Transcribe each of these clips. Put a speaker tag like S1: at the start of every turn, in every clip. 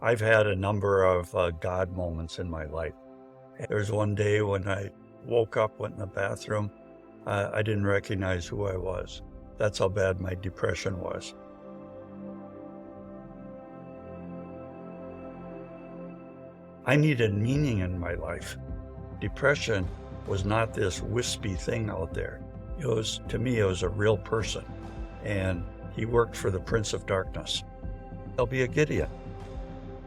S1: I've had a number of God moments in my life. There's one day when I woke up, went in the bathroom, I didn't recognize who I was. That's how bad my depression was. I needed meaning in my life. Depression was not this wispy thing out there. To me, it was a real person. And he worked for the Prince of Darkness. There'll be a Gideon.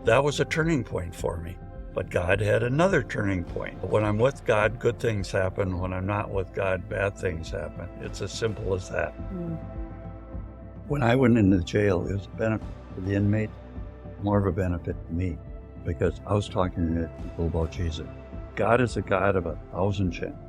S1: That was a turning point for me. But God had another turning point. When I'm with God, good things happen. When I'm not with God, bad things happen. It's as simple as that. When I went into jail, it was a benefit to the inmate, more of a benefit to me, because I was talking to people about Jesus. God is a God of 1,000 chances.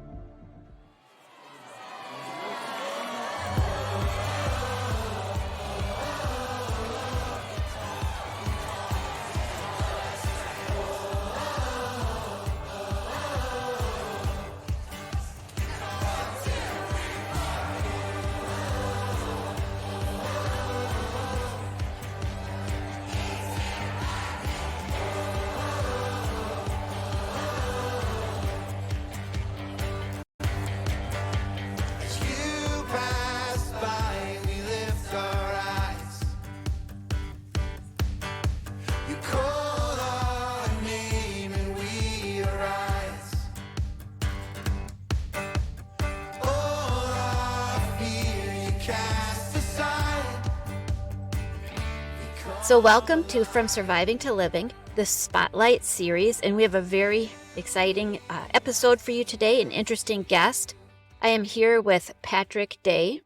S2: So welcome to From Surviving to Living, the Spotlight series, and we have a very exciting episode for you today, an interesting guest. I am here with Patrick Day,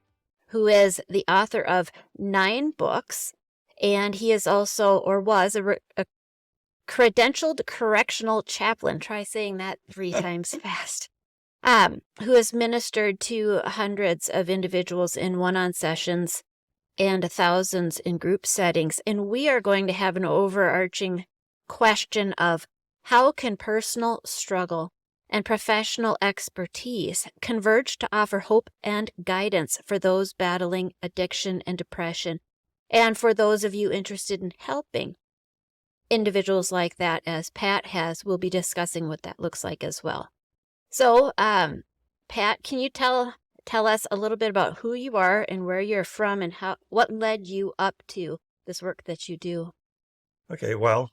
S2: who is the author of 9 books, and he is also, or was, a credentialed correctional chaplain. Try saying that 3 times fast. Who has ministered to hundreds of individuals in one-on sessions and thousands in group settings. And we are going to have an overarching question of how can personal struggle and professional expertise converge to offer hope and guidance for those battling addiction and depression, and for those of you interested in helping individuals like that, as Pat has. We'll be discussing what that looks like as well. So, Pat, can you tell us a little bit about who you are and where you're from and what led you up to this work that you do?
S1: Okay, well,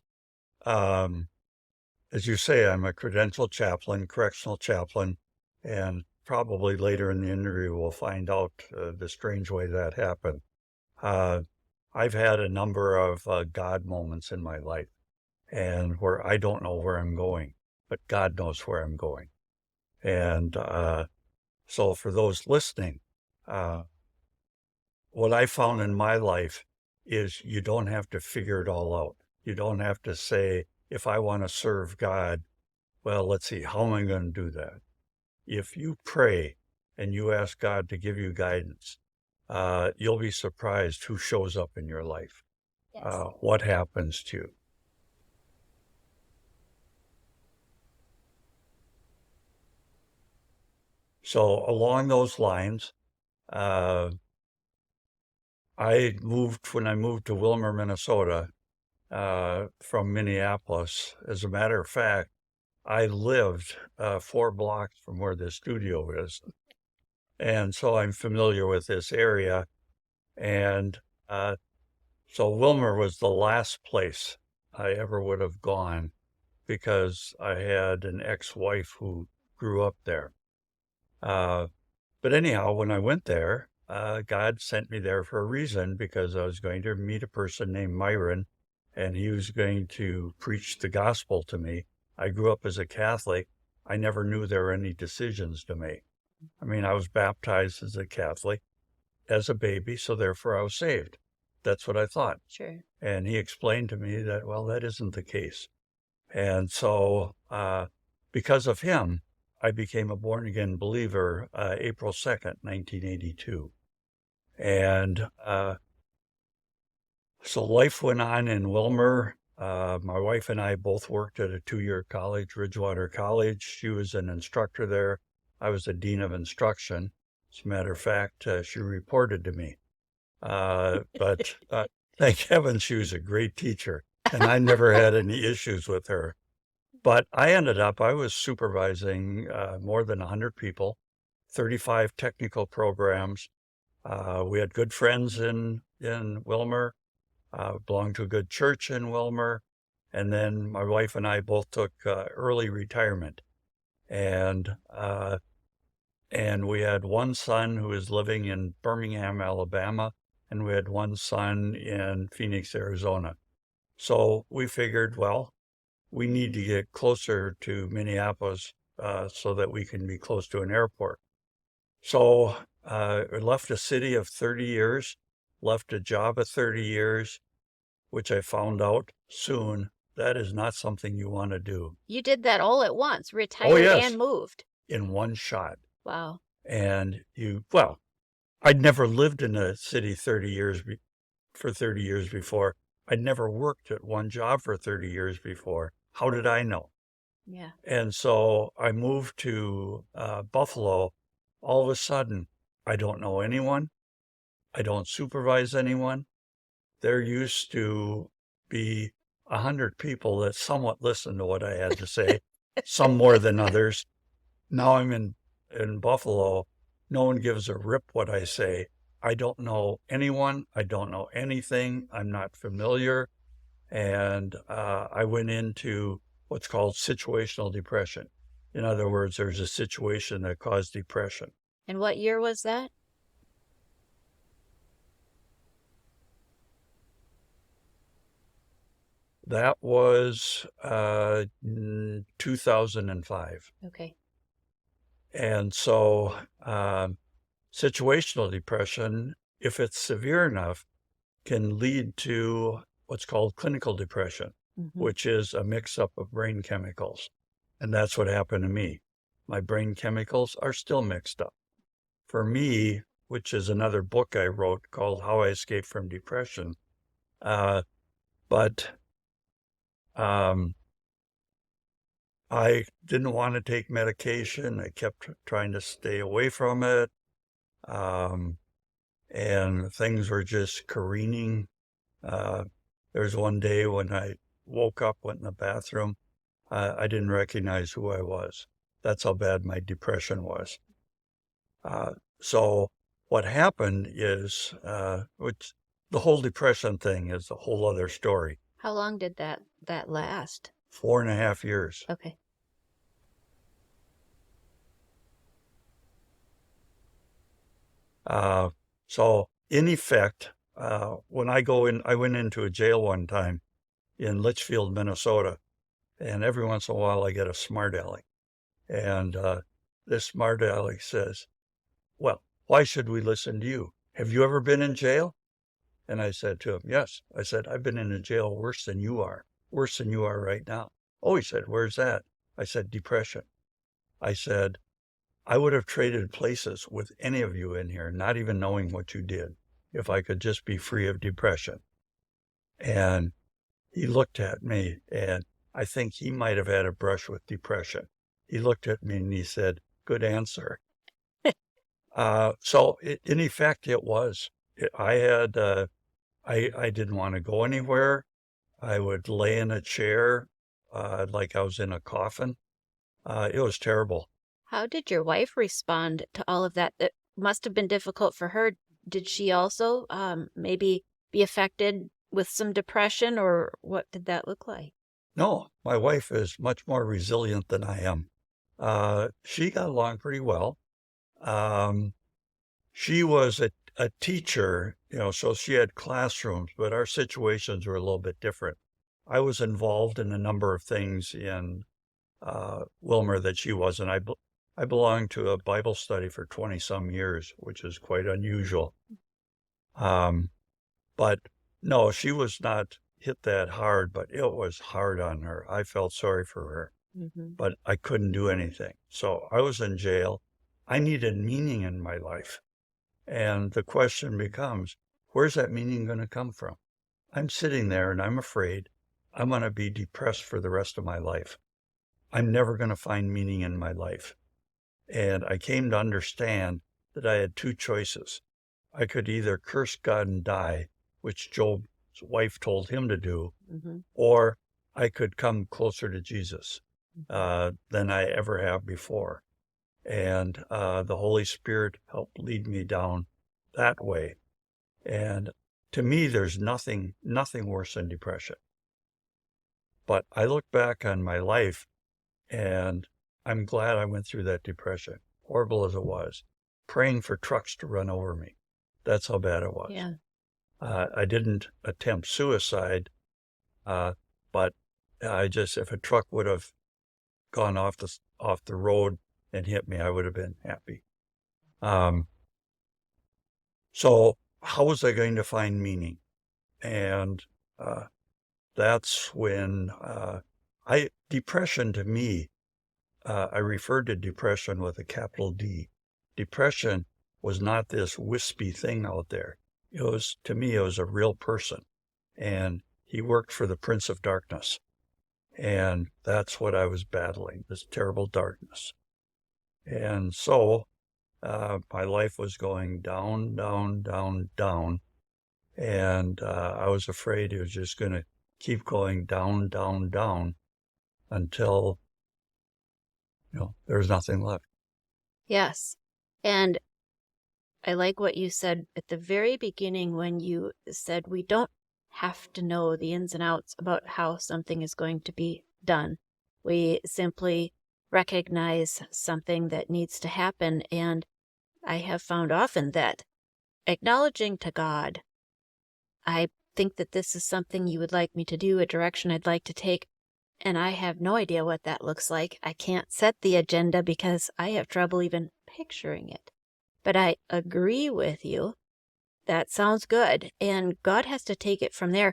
S1: as you say, I'm a credentialed chaplain, correctional chaplain, and probably later in the interview we'll find out the strange way that happened. I've had a number of God moments in my life, and where I don't know where I'm going, but God knows where I'm going. And so for those listening, what I found in my life is you don't have to figure it all out. You don't have to say, if I want to serve God, well, let's see, how am I going to do that? If you pray and you ask God to give you guidance, you'll be surprised who shows up in your life,
S2: Yes.
S1: What happens to you. So along those lines, when I moved to Wilmer, Minnesota, from Minneapolis. As a matter of fact, I lived 4 blocks from where the studio is. And so I'm familiar with this area. And so Wilmer was the last place I ever would have gone, because I had an ex-wife who grew up there. But anyhow, when I went there, God sent me there for a reason, because I was going to meet a person named Myron, and he was going to preach the gospel to me. I grew up as a Catholic. I never knew there were any decisions to make. I mean, I was baptized as a Catholic as a baby, so therefore I was saved. That's what I thought.
S2: Sure.
S1: And he explained to me that, well, that isn't the case. And so because of him, I became a born-again believer April 2nd, 1982. And so life went on in Wilmer. My wife and I both worked at a 2-year college, Ridgewater College. She was an instructor there. I was the dean of instruction. As a matter of fact, she reported to me. But thank heaven she was a great teacher. and I never had any issues with her. But I was supervising more than 100 people, 35 technical programs. We had good friends in Wilmer, belonged to a good church in Wilmer. And then my wife and I both took early retirement. And we had one son who was living in Birmingham, Alabama, and we had one son in Phoenix, Arizona. So we figured, well, we need to get closer to Minneapolis so that we can be close to an airport. So I left a city of 30 years, left a job of 30 years, which I found out soon that is not something you want to do.
S2: You did that all at once, retired and moved.
S1: In one shot.
S2: Wow.
S1: And I'd never lived in a city for 30 years before. I'd never worked at one job for 30 years before. How did I know?
S2: Yeah.
S1: And so I moved to Buffalo. All of a sudden, I don't know anyone. I don't supervise anyone. There used to be 100 people that somewhat listened to what I had to say, some more than others. Now I'm in Buffalo. No one gives a rip what I say. I don't know anyone. I don't know anything. I'm not familiar. And I went into what's called situational depression. In other words, there's a situation that caused depression.
S2: And what year was that?
S1: That was 2005.
S2: Okay.
S1: And so situational depression, if it's severe enough, can lead to what's called clinical depression, which is a mix-up of brain chemicals. And that's what happened to me. My brain chemicals are still mixed up. For me, which is another book I wrote called How I Escaped from Depression, but I didn't want to take medication. I kept trying to stay away from it. And things were just careening. There's one day when I woke up, went in the bathroom, I didn't recognize who I was. That's how bad my depression was. So what happened is, which the whole depression thing is a whole other story.
S2: How long did that last?
S1: 4.5 years.
S2: Okay.
S1: So in effect, when I went into a jail one time in Litchfield, Minnesota, and every once in a while I get a smart aleck. And this smart aleck says, well, why should we listen to you? Have you ever been in jail? And I said to him, yes. I said, I've been in a jail worse than you are right now. Oh, he said, where's that? I said, depression. I said, I would have traded places with any of you in here, not even knowing what you did, if I could just be free of depression. And he looked at me, and I think he might have had a brush with depression. He looked at me and he said, good answer. So in effect, it was. I didn't want to go anywhere. I would lay in a chair like I was in a coffin. It was terrible.
S2: How did your wife respond to all of that? It must have been difficult for her. Did she also maybe be affected with some depression, or what did that look like?
S1: No, my wife is much more resilient than I am. She got along pretty well. She was a teacher, so she had classrooms, but our situations were a little bit different. I was involved in a number of things in Wilmer that she wasn't. I belonged to a Bible study for 20 some years, which is quite unusual. But no, she was not hit that hard, but it was hard on her. I felt sorry for her, but I couldn't do anything. So I was in jail. I needed meaning in my life. And the question becomes, where's that meaning going to come from? I'm sitting there and I'm afraid I'm going to be depressed for the rest of my life. I'm never going to find meaning in my life. And I came to understand that I had two choices. I could either curse God and die, which Job wife told him to do,
S2: Mm-hmm.
S1: or I could come closer to Jesus than I ever have before. And the Holy Spirit helped lead me down that way. And to me, there's nothing worse than depression. But I look back on my life, and I'm glad I went through that depression, horrible as it was, praying for trucks to run over me. That's how bad it was.
S2: Yeah.
S1: I didn't attempt suicide, but if a truck would have gone off the road and hit me, I would have been happy. So how was I going to find meaning? And that's when depression to me, I referred to depression with a capital D. Depression was not this wispy thing out there. To me, it was a real person. And he worked for the Prince of Darkness. And that's what I was battling, this terrible darkness. And so my life was going down, down, down, down. And I was afraid it was just going to keep going down, down, down until, there was nothing left.
S2: Yes. And I like what you said at the very beginning when you said we don't have to know the ins and outs about how something is going to be done. We simply recognize something that needs to happen. And I have found often that acknowledging to God, I think that this is something you would like me to do, a direction I'd like to take, and I have no idea what that looks like. I can't set the agenda because I have trouble even picturing it. But I agree with you. That sounds good. And God has to take it from there.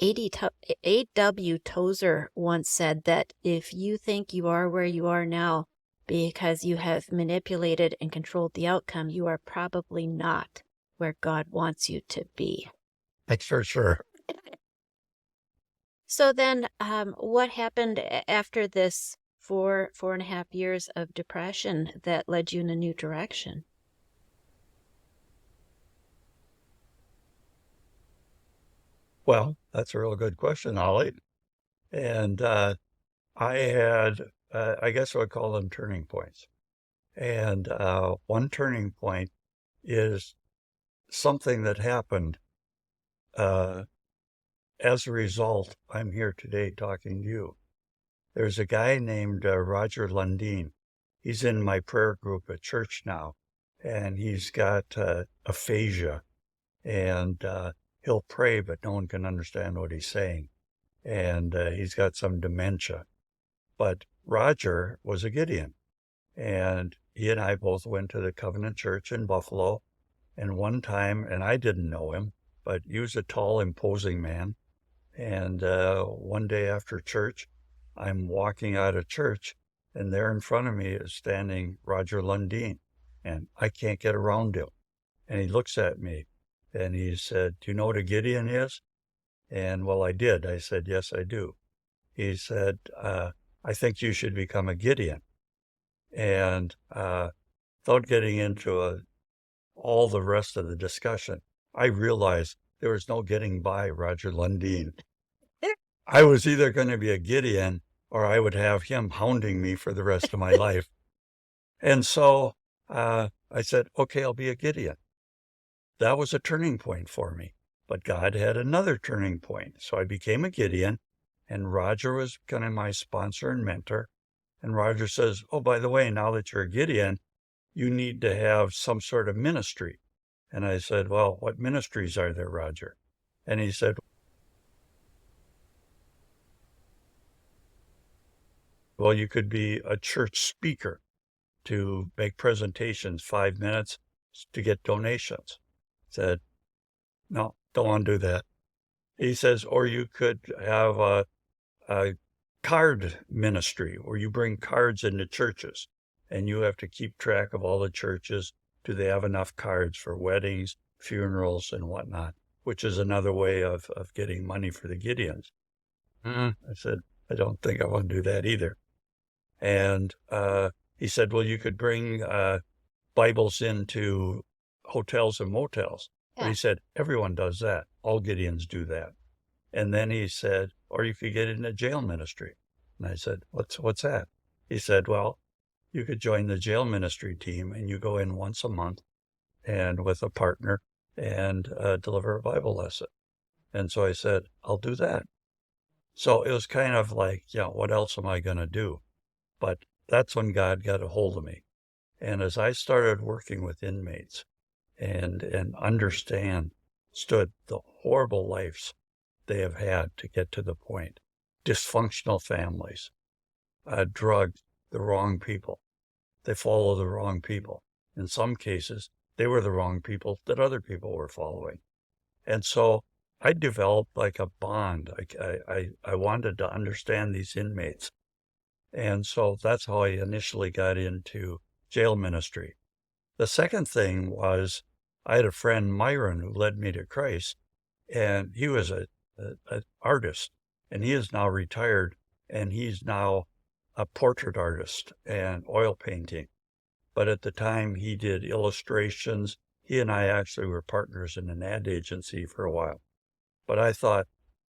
S2: A.W. Tozer once said that if you think you are where you are now because you have manipulated and controlled the outcome, you are probably not where God wants you to be.
S1: That's for sure.
S2: So then what happened after this 4.5 years of depression that led you in a new direction?
S1: Well, that's a real good question, Ollie. And I had, I guess I would call them turning points. And one turning point is something that happened. As a result, I'm here today talking to you. There's a guy named Roger Lundeen. He's in my prayer group at church now, and he's got aphasia, and he'll pray, but no one can understand what he's saying. And he's got some dementia. But Roger was a Gideon, and he and I both went to the Covenant Church in Buffalo. And one time, and I didn't know him, but he was a tall, imposing man. And one day after church, I'm walking out of church, and there in front of me is standing Roger Lundeen, and I can't get around him. And he looks at me, and he said, "Do you know what a Gideon is?" And well, I did. I said, "Yes, I do." He said, "I think you should become a Gideon." And without getting into all the rest of the discussion, I realized there was no getting by Roger Lundeen. I was either going to be a Gideon or I would have him hounding me for the rest of my life. And so I said, okay, I'll be a Gideon. That was a turning point for me. But God had another turning point. So I became a Gideon, and Roger was kind of my sponsor and mentor. And Roger says, oh, by the way, now that you're a Gideon, you need to have some sort of ministry. And I said, well, what ministries are there, Roger? And he said, well, you could be a church speaker to make presentations, 5 minutes to get donations. I said, no, don't want to do that. He says, or you could have a card ministry where you bring cards into churches and you have to keep track of all the churches. Do they have enough cards for weddings, funerals, and whatnot, which is another way of getting money for the Gideons. I said, I don't think I want to do that either. And he said, well, you could bring Bibles into hotels and motels. But he said, everyone does that. All Gideons do that. And then he said, or you could get into jail ministry. And I said, what's that? He said, well, you could join the jail ministry team and you go in once a month and with a partner and deliver a Bible lesson. And so I said, I'll do that. So it was kind of like, what else am I going to do? But that's when God got a hold of me. And as I started working with inmates and understood the horrible lives they have had to get to the point, dysfunctional families, drugs, the wrong people. They follow the wrong people. In some cases, they were the wrong people that other people were following. And so I developed like a bond. I wanted to understand these inmates. And so that's how I initially got into jail ministry. The second thing was I had a friend, Myron, who led me to Christ, and he was an artist, and he is now retired, and he's now a portrait artist and oil painting. But at the time, he did illustrations. He and I actually were partners in an ad agency for a while. But I thought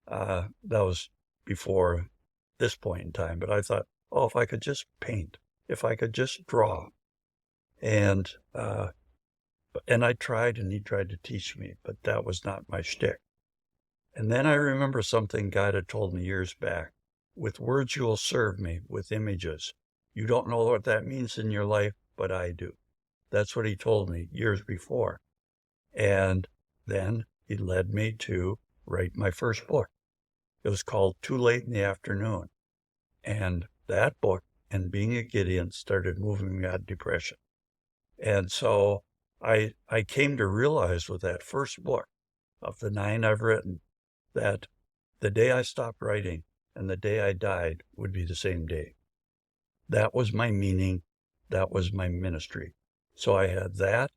S1: that was before this point in time. But I thought, if I could just paint, if I could just draw. And I tried, and he tried to teach me, but that was not my shtick. And then I remember something God had told me years back. With words you will serve me, with images. You don't know what that means in your life, but I do. That's what he told me years before. And then he led me to write my first book. It was called Too Late in the Afternoon. And that book and being a Gideon started moving me out of depression. And so I came to realize with that first book of the 9 I've written that the day I stopped writing and the day I died would be the same day. That was my meaning. That was my ministry. So I had that.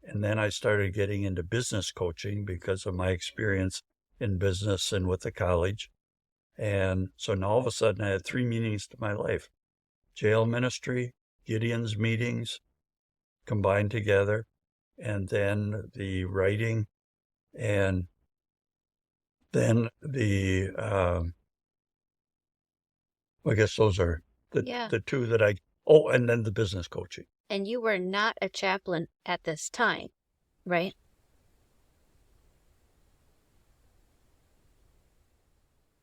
S1: And then I started getting into business coaching because of my experience in business and with the college. And so now all of a sudden I had 3 meanings to my life. Jail ministry, Gideon's meetings combined together, and then the writing, and then the, I guess those are the two that and then the business coaching.
S2: And you were not a chaplain at this time, right?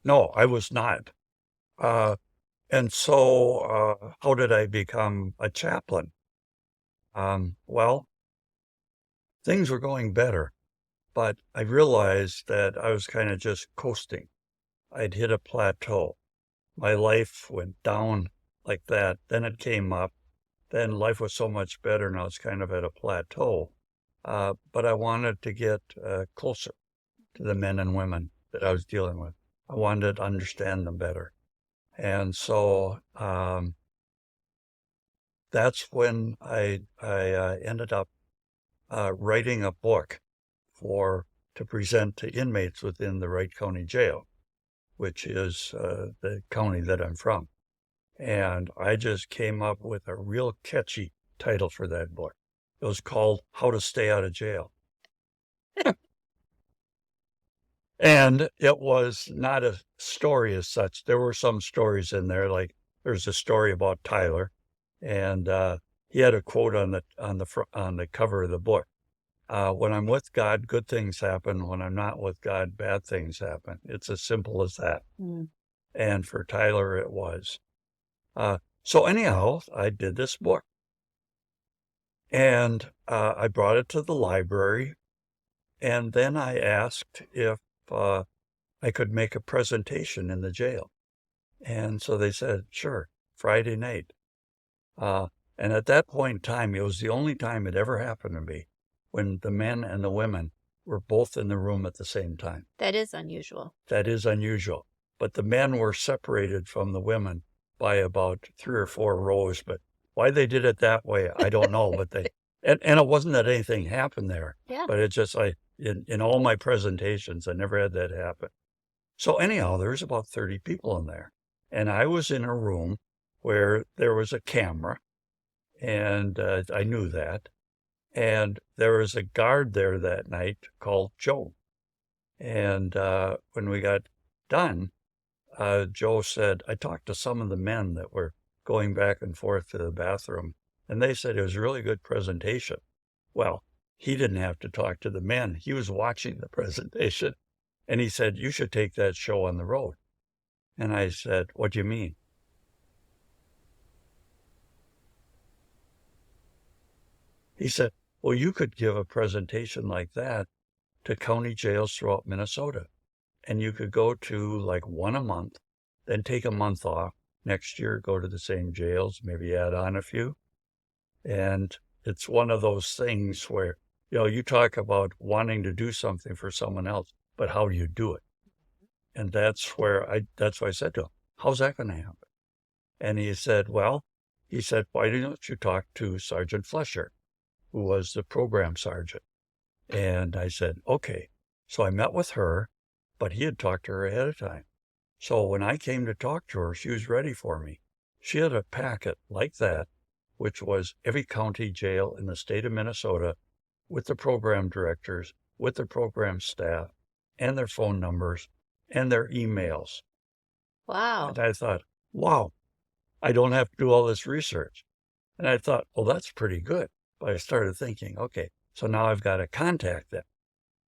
S1: No, I was not. And so how did I become a chaplain? Well, things were going better, but I realized that I was kind of just coasting. I'd hit a plateau. My life went down like that. Then it came up. Then life was so much better. Now it's kind of at a plateau. But I wanted to get closer to the men and women that I was dealing with. I wanted to understand them better. And so that's when I ended up writing a book to present to inmates within the Wright County Jail, which is the county that I'm from. And I just came up with a real catchy title for that book. It was called How to Stay Out of Jail. And it was not a story as such. There were some stories in there, like there's a story about Tyler, and he had a quote on the cover of the book. When I'm with God, good things happen. When I'm not with God, bad things happen. It's as simple as that.
S2: Mm.
S1: And for Tyler, it was. So anyhow, I did this book. And I brought it to the library. And then I asked if I could make a presentation in the jail. And so they said, sure, Friday night. And at that point in time, it was the only time it ever happened to me when the men and the women were both in the room at the same time.
S2: That is unusual.
S1: That is unusual. But the men were separated from the women by about 3 or 4 rows. But why they did it that way, I don't know. But and it wasn't that anything happened there.
S2: Yeah.
S1: But it just, in all my presentations, I never had that happen. So anyhow, there was about 30 people in there. And I was in a room where there was a camera, and I knew that. And there was a guard there that night called Joe. And when we got done, Joe said, I talked to some of the men that were going back and forth to the bathroom, and they said it was a really good presentation. Well, he didn't have to talk to the men. He was watching the presentation, and he said, you should take that show on the road. And I said, what do you mean? He said, well, you could give a presentation like that to county jails throughout Minnesota. And you could go to like one a month, then take a month off. Next year, go to the same jails, maybe add on a few. And it's one of those things where, you talk about wanting to do something for someone else, but how do you do it? And that's why I said to him, how's that going to happen? And he said, why don't you talk to Sergeant Flesher, who was the program sergeant? And I said, okay. So I met with her, but he had talked to her ahead of time. So when I came to talk to her, she was ready for me. She had a packet like that, which was every county jail in the state of Minnesota with the program directors, with the program staff, and their phone numbers, and their emails.
S2: Wow.
S1: And I thought, wow, I don't have to do all this research. And I thought, well, that's pretty good. But I started thinking, okay, so now I've got to contact them.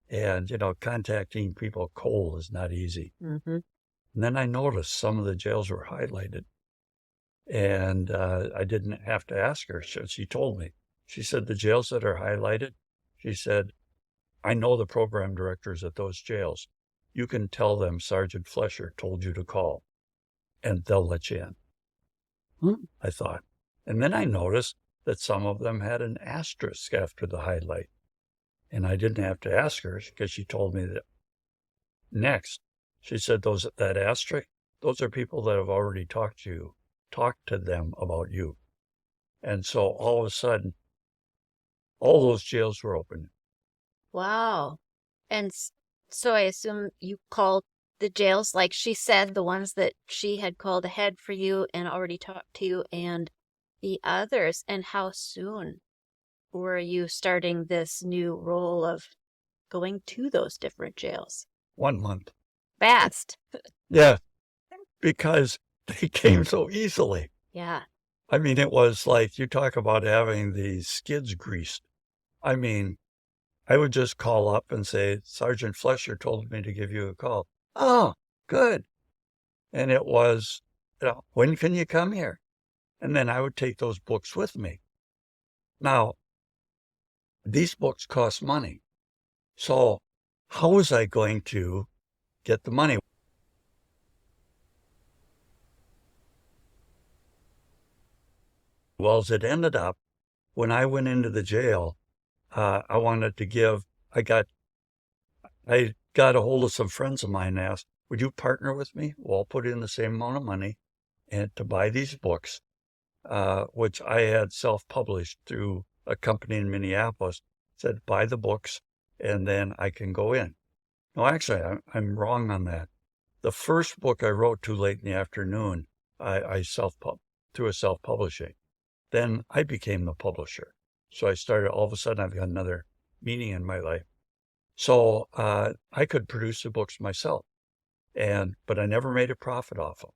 S1: And, contacting people cold is not easy.
S2: Mm-hmm.
S1: And then I noticed some of the jails were highlighted. And I didn't have to ask her. She told me. She said, the jails that are highlighted, she said, I know the program directors at those jails. You can tell them Sergeant Flesher told you to call, and they'll let you in. I thought. And then I noticed that some of them had an asterisk after the highlight. And I didn't have to ask her because she told me that. Next, she said that asterisk, those are people that have already talked to them about you. And so all of a sudden, all those jails were open.
S2: Wow. And so I assume you called the jails, like she said, the ones that she had called ahead for you and already talked to you, and the others. And how soon were you starting this new role of going to those different jails?
S1: 1 month.
S2: Fast.
S1: Yeah, because they came so easily.
S2: Yeah.
S1: I mean, it was like you talk about having the skids greased. I mean, I would just call up and say, Sergeant Flesher told me to give you a call. Oh, good. And it was, when can you come here? And then I would take those books with me. Now, these books cost money. So how was I going to get the money? Well, as it ended up, when I went into the jail, I got a hold of some friends of mine and asked, would you partner with me? Well, I'll put in the same amount of money and to buy these books, which I had self-published through a company in Minneapolis, said, buy the books and then I can go in. No, actually, I'm wrong on that. The first book I wrote too late in the afternoon, I through a self-publishing. Then I became the publisher. So I started, all of a sudden, I've got another meaning in my life. So I could produce the books myself, but I never made a profit off them.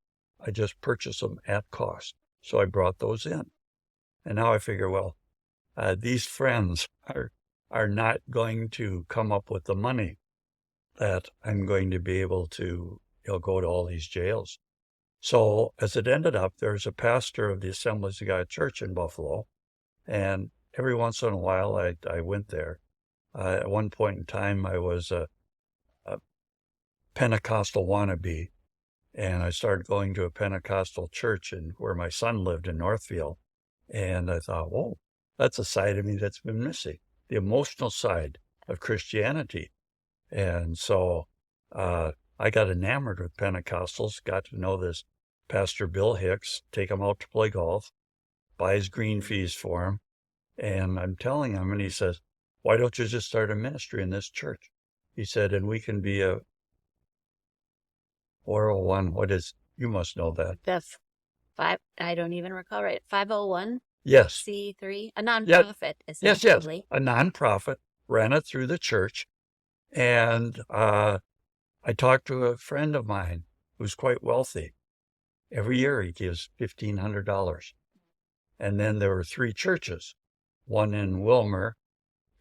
S1: I just purchased them at cost. So I brought those in. And now I figure, well, these friends are not going to come up with the money that I'm going to be able to go to all these jails. So as it ended up, there's a pastor of the Assemblies of God Church in Buffalo, and every once in a while I went there. At one point in time, I was a Pentecostal wannabe, and I started going to a Pentecostal church where my son lived in Northfield, and I thought, whoa, that's a side of me that's been missing, the emotional side of Christianity. And so I got enamored with Pentecostals, got to know this Pastor Bill Hicks, take him out to play golf, buy his green fees for him. And I'm telling him, and he says, why don't you just start a ministry in this church? He said, and we can be a 401, you must know that.
S2: The I don't even recall, right? 501?
S1: Yes.
S2: C3, a
S1: Yeah.
S2: nonprofit,
S1: Yes, yes.
S2: essentially.
S1: A nonprofit ran it through the church. And I talked to a friend of mine who's quite wealthy. Every year he gives $1,500. And then there were 3 churches, one in Wilmer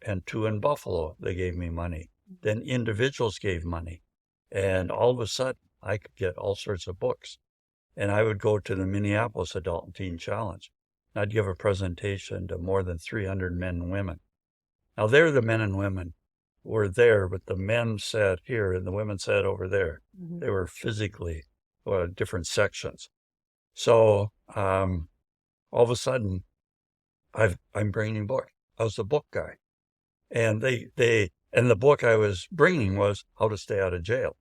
S1: and 2 in Buffalo. They gave me money. Then individuals gave money. And all of a sudden, I could get all sorts of books. And I would go to the Minneapolis Adult and Teen Challenge. And I'd give a presentation to more than 300 men and women. Now, they're the men and women who were there, but the men sat here and the women sat over there.
S2: Mm-hmm.
S1: They were physically different sections. So all of a sudden, I'm bringing books. I was the book guy. And and the book I was bringing was How to Stay Out of Jail.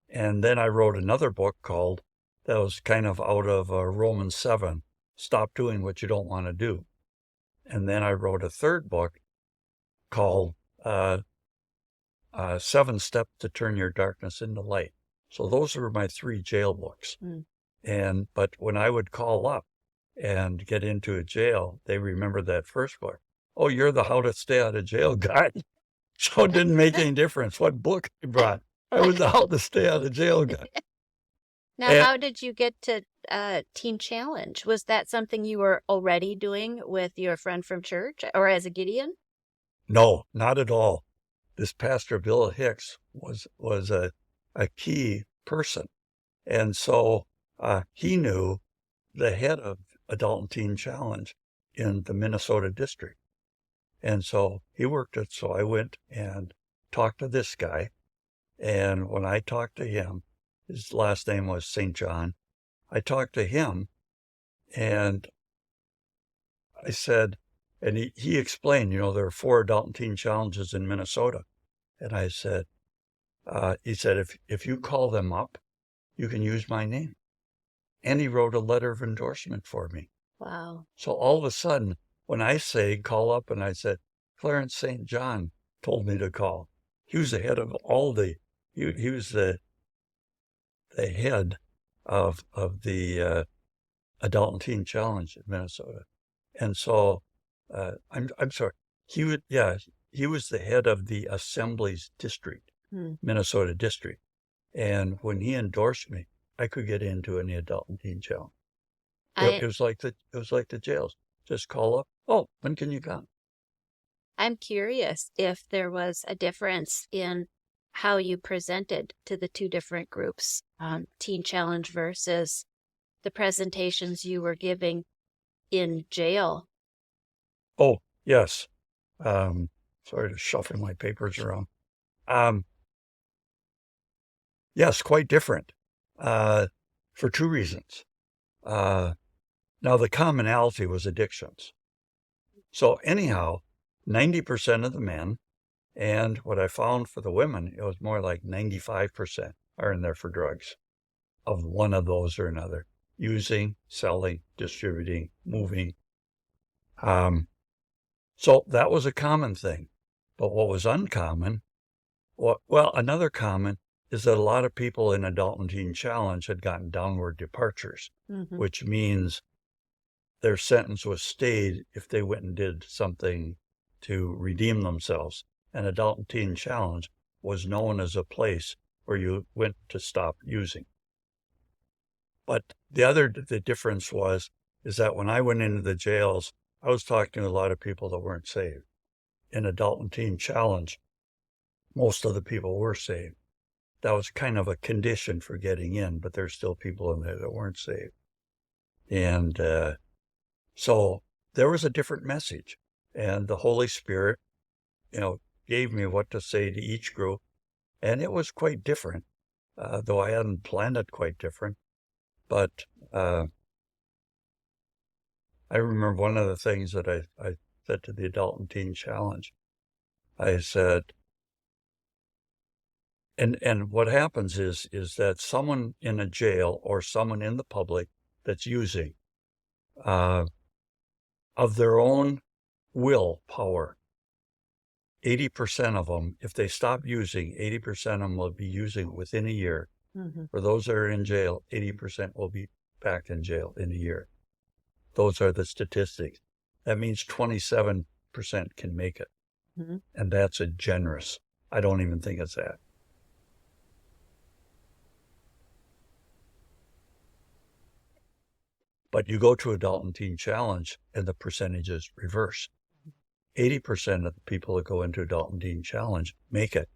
S1: And then I wrote another book that was kind of out of Romans 7, Stop Doing What You Don't Want to Do. And then I wrote a third book called 7 Steps to Turn Your Darkness into Light. So those were my 3 jail books. But when I would call up and get into a jail, they remembered that first book. Oh, you're the How to Stay Out of Jail guy. So it didn't make any difference what book I brought. I was the How to Stay Out of Jail guy.
S2: Now, how did you get to Teen Challenge? Was that something you were already doing with your friend from church or as a Gideon?
S1: No, not at all. This Pastor Bill Hicks was a key person. And so he knew the head of Adult and Teen Challenge in the Minnesota district. And so he worked it. So I went and talked to this guy. And when I talked to him, his last name was St. John. I talked to him and I said, and he explained, there are 4 adult and teen challenges in Minnesota. And I said, he said, if you call them up, you can use my name. And he wrote a letter of endorsement for me.
S2: Wow.
S1: So all of a sudden, when I say call up, and I said, Clarence St. John told me to call. He was the head of he was the head of the Adult and Teen Challenge in Minnesota. And so I'm sorry, he was the head of the Assembly's district, Minnesota district. And when he endorsed me, I could get into any Adult and Teen Challenge. It was like the jails. Just call up. Oh, when can you come?
S2: I'm curious if there was a difference in how you presented to the 2 different groups, Teen Challenge versus the presentations you were giving in jail.
S1: Oh, yes. Sorry to shuffle my papers around. Yes, quite different for 2 reasons. Now, the commonality was addictions. So anyhow, 90% of the men, and what I found for the women, it was more like 95% are in there for drugs of one of those or another, using, selling, distributing, moving. So that was a common thing. But what was uncommon, another common is that a lot of people in Adult and Teen Challenge had gotten downward departures, which means their sentence was stayed if they went and did something to redeem themselves. And Adult and Teen Challenge was known as a place where you went to stop using. But the difference is that when I went into the jails, I was talking to a lot of people that weren't saved. In Adult and Teen Challenge, most of the people were saved. That was kind of a condition for getting in, but there's still people in there that weren't saved. And so there was a different message. And the Holy Spirit, gave me what to say to each group. And it was quite different, though I hadn't planned it quite different. But I remember one of the things that I said to the Adult and Teen Challenge. I said, and what happens is that someone in a jail or someone in the public that's using, of their own willpower, 80% of them, if they stop using, 80% of them will be using within a year. For those that are in jail, 80% will be back in jail in a year. Those are the statistics. that means 27% can make it.
S2: Mm-hmm.
S1: And that's a generous. I don't even think it's that. But you go to Adult and Teen Challenge and the percentage is reversed. 80% of the people that go into Adult and Teen Challenge make it,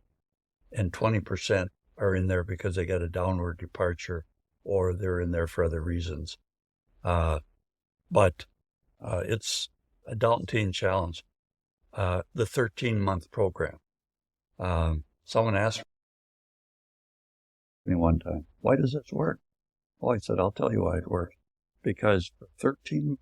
S1: and 20% are in there because they got a downward departure or they're in there for other reasons. But it's Adult and Teen Challenge, the 13-month program. Someone asked me one time, why does this work? Well, I said, I'll tell you why it works. Because for 13,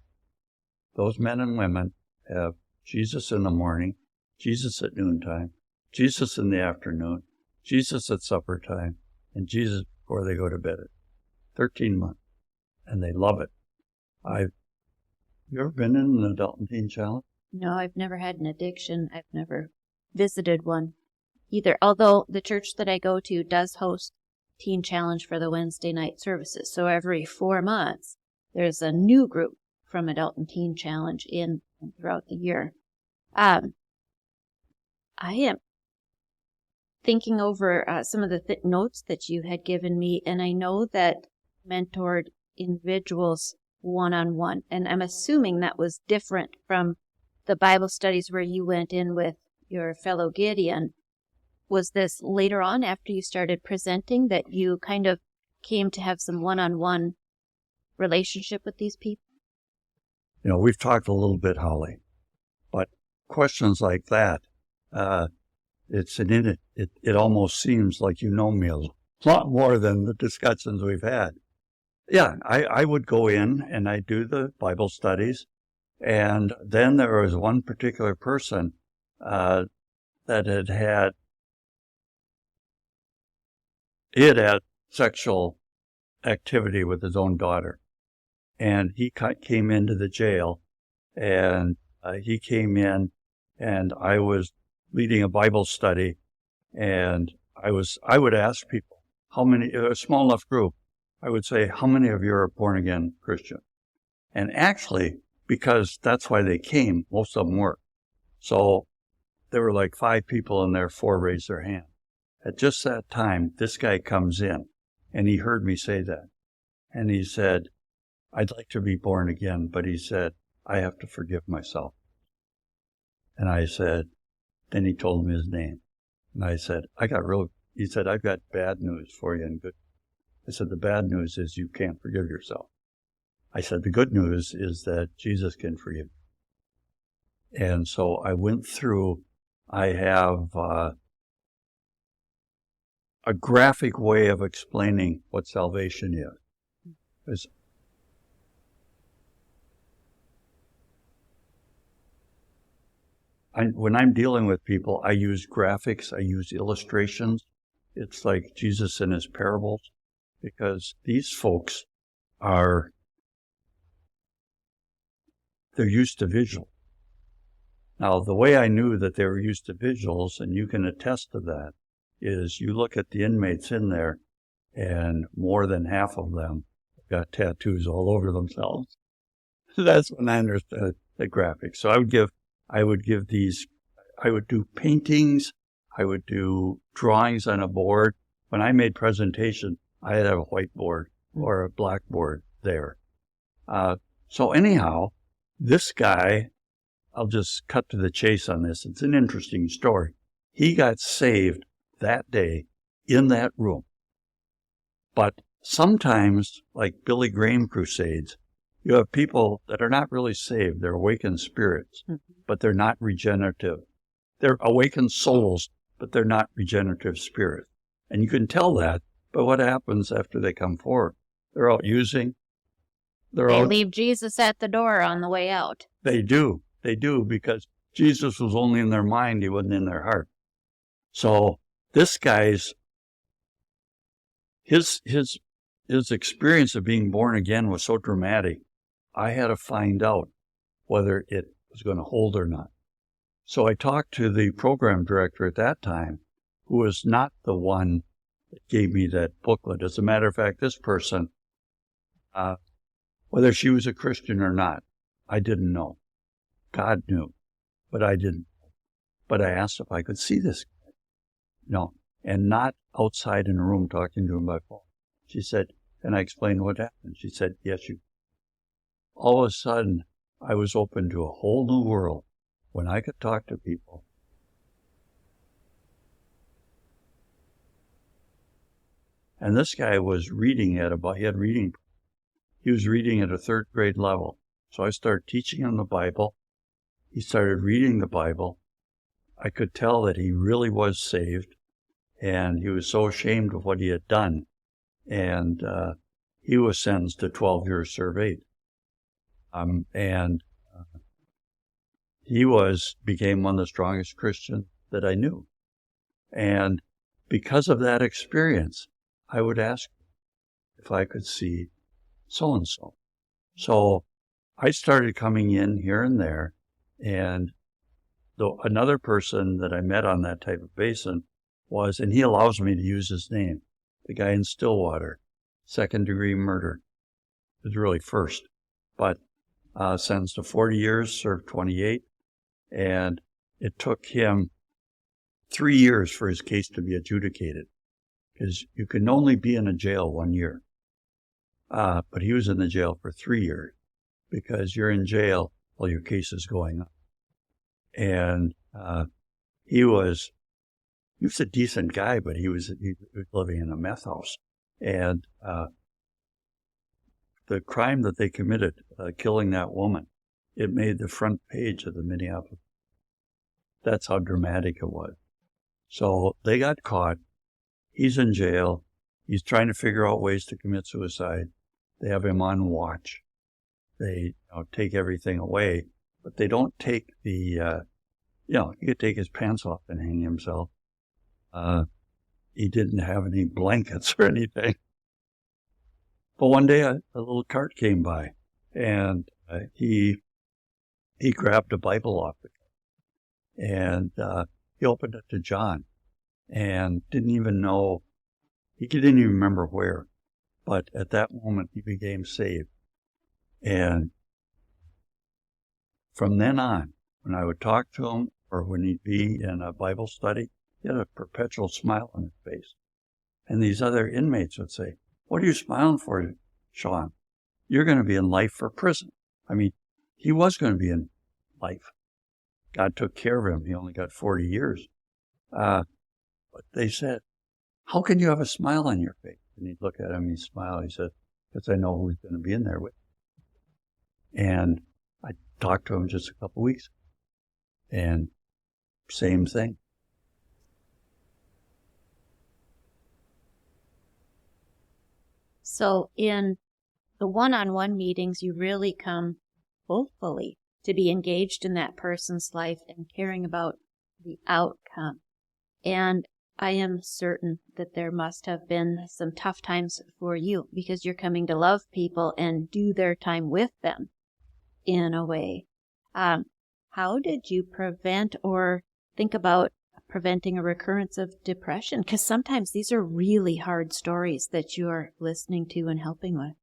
S1: those men and women have Jesus in the morning, Jesus at noontime, Jesus in the afternoon, Jesus at supper time, and Jesus before they go to bed. 13 months. And they love it. You ever been in an Adult and Teen Challenge?
S2: No, I've never had an addiction. I've never visited one either. Although the church that I go to does host Teen Challenge for the Wednesday night services. So every 4 months, there's a new group from Adult and Teen Challenge in throughout the year. I am thinking over some of the notes that you had given me, and I know that mentored individuals one-on-one, and I'm assuming that was different from the Bible studies where you went in with your fellow Gideon. Was this later on after you started presenting that you kind of came to have some one-on-one relationship with these people?
S1: You know, we've talked a little bit, Holly, but questions like that, it almost seems like you know me a lot more than the discussions we've had. Yeah, I would go in and I do the Bible studies, and then there was one particular person that had sexual activity with his own daughter, and he came into the jail, and he came in, and I was leading a Bible study, and I would ask people, how many, a small enough group, I would say, how many of you are born again Christian? And actually, because that's why they came, most of them were. So there were like 5 people in there, 4 raised their hand. At just that time, this guy comes in, and he heard me say that. And he said, I'd like to be born again, but he said, I have to forgive myself. And I said, then he told me his name. And I said, he said, I've got bad news for you and good. I said, the bad news is you can't forgive yourself. I said, the good news is that Jesus can forgive you. And so I went through, I have a graphic way of explaining what salvation is. When I'm dealing with people, I use graphics, I use illustrations. It's like Jesus in his parables, because these folks they're used to visual. Now, the way I knew that they were used to visuals, and you can attest to that, is you look at the inmates in there, and more than half of them got tattoos all over themselves. That's when I understood the graphics. So I would do paintings, I would do drawings on a board. When I made presentation, I had a whiteboard or a blackboard there. So anyhow, this guy, I'll just cut to the chase on this. It's an interesting story. He got saved that day in that room. But sometimes, like Billy Graham crusades, you have people that are not really saved. They're awakened spirits, but they're not regenerative. They're awakened souls, but they're not regenerative spirits. And you can tell that by what happens after they come forward. They're out using.
S2: They leave Jesus at the door on the way out.
S1: They do, because Jesus was only in their mind. He wasn't in their heart. So this guy's, his experience of being born again was so dramatic, I had to find out whether it was going to hold or not. So I talked to the program director at that time, who was not the one that gave me that booklet. As a matter of fact, this person, whether she was a Christian or not, I didn't know. God knew, but I didn't. But I asked if I could see this guy. No, and not outside in a room talking to him by phone. She said, and I explained what happened. She said, yes, you. All of a sudden, I was open to a whole new world when I could talk to people. And this guy was reading he was reading at a third grade level. So I started teaching him the Bible. He started reading the Bible. I could tell that he really was saved, and he was so ashamed of what he had done. And he was sentenced to 12 years serve 8. He became one of the strongest Christians that I knew. And because of that experience, I would ask if I could see so-and-so. So I started coming in here and there, and another person that I met on that type of basis and he allows me to use his name, the guy in Stillwater, second-degree murder. It was really first, but sentenced to 40 years, served 28, and it took him 3 years for his case to be adjudicated, because you can only be in a jail 1 year. But he was in the jail for 3 years, because you're in jail while your case is going on. And he was a decent guy, but he was living in a meth house. And the crime that they committed, killing that woman, it made the front page of the Minneapolis. That's how dramatic it was. So they got caught. He's in jail. He's trying to figure out ways to commit suicide. They have him on watch. They take everything away, but they don't take he could take his pants off and hang himself. He didn't have any blankets or anything. But one day a little cart came by, and he grabbed a Bible off it, and he opened it to John, and he didn't even remember where, but at that moment he became saved. And from then on, when I would talk to him or when he'd be in a Bible study, he had a perpetual smile on his face. And these other inmates would say, "What are you smiling for, Sean? You're going to be in life for prison." I mean, he was going to be in life. God took care of him. He only got 40 years. But they said, "How can you have a smile on your face?" And he'd look at him, he'd smile. He said, "Because I know who's going to be in there with me." And I talked to him just a couple of weeks, and same thing.
S2: So in the one-on-one meetings, you really come hopefully to be engaged in that person's life and caring about the outcome. And I am certain that there must have been some tough times for you, because you're coming to love people and do their time with them in a way. How did you prevent or think about preventing a recurrence of depression? Because sometimes these are really hard stories that you're listening to and helping with.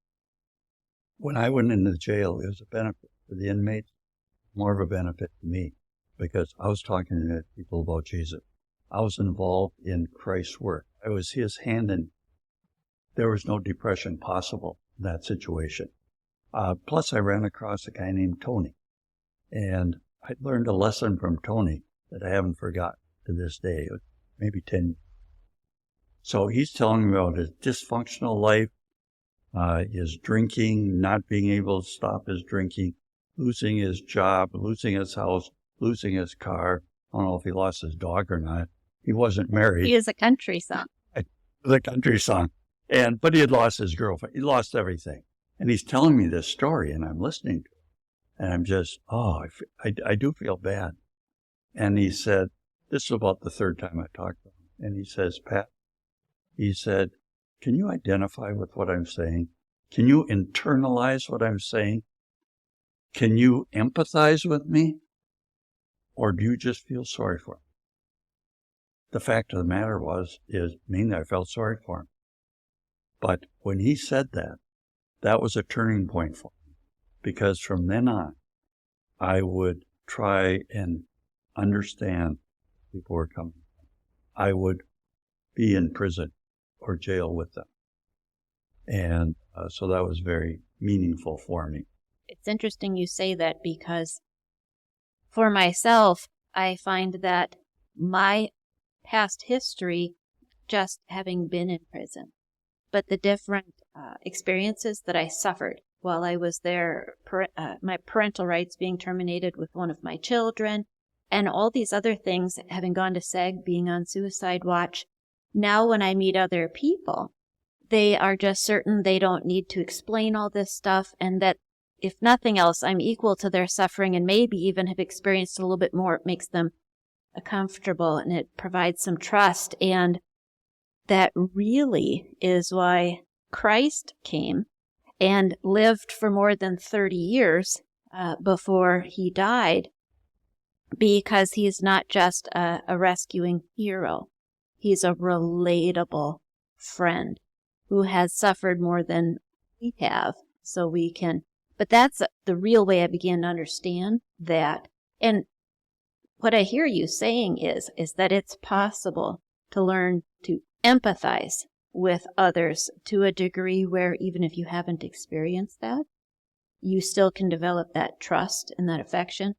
S1: When I went into jail, it was a benefit for the inmates, more of a benefit to me, because I was talking to people about Jesus. I was involved in Christ's work. I was his hand in. There was no depression possible in that situation. Plus, I ran across a guy named Tony, and I learned a lesson from Tony that I haven't forgotten to this day, maybe 10 years. So he's telling me about his dysfunctional life, his drinking, not being able to stop his drinking, losing his job, losing his house, losing his car. I don't know if he lost his dog or not. He wasn't married.
S2: He is a country song.
S1: The country song. But he had lost his girlfriend. He lost everything. And he's telling me this story, and I'm listening to it. And I'm just, I do feel bad. And he said, this is about the third time I talked to him. And he says, "Pat," he said, "can you identify with what I'm saying? Can you internalize what I'm saying? Can you empathize with me? Or do you just feel sorry for me?" The fact of the matter is mainly I felt sorry for him. But when he said that, that was a turning point for me. Because from then on, I would try and understand people were coming. I would be in prison or jail with them. And so that was very meaningful for me.
S2: It's interesting you say that, because for myself, I find that my past history, just having been in prison, but the different experiences that I suffered while I was there, my parental rights being terminated with one of my children, and all these other things, having gone to SEG, being on suicide watch. Now when I meet other people, they are just certain they don't need to explain all this stuff, and that if nothing else, I'm equal to their suffering and maybe even have experienced a little bit more. It makes them comfortable, and it provides some trust. And that really is why Christ came and lived for more than 30 years before he died, because he's not just a rescuing hero. He's a relatable friend who has suffered more than we have, so we can. But that's the real way I began to understand that. And what I hear you saying is that it's possible to learn to empathize with others to a degree where, even if you haven't experienced that, you still can develop that trust and that affection.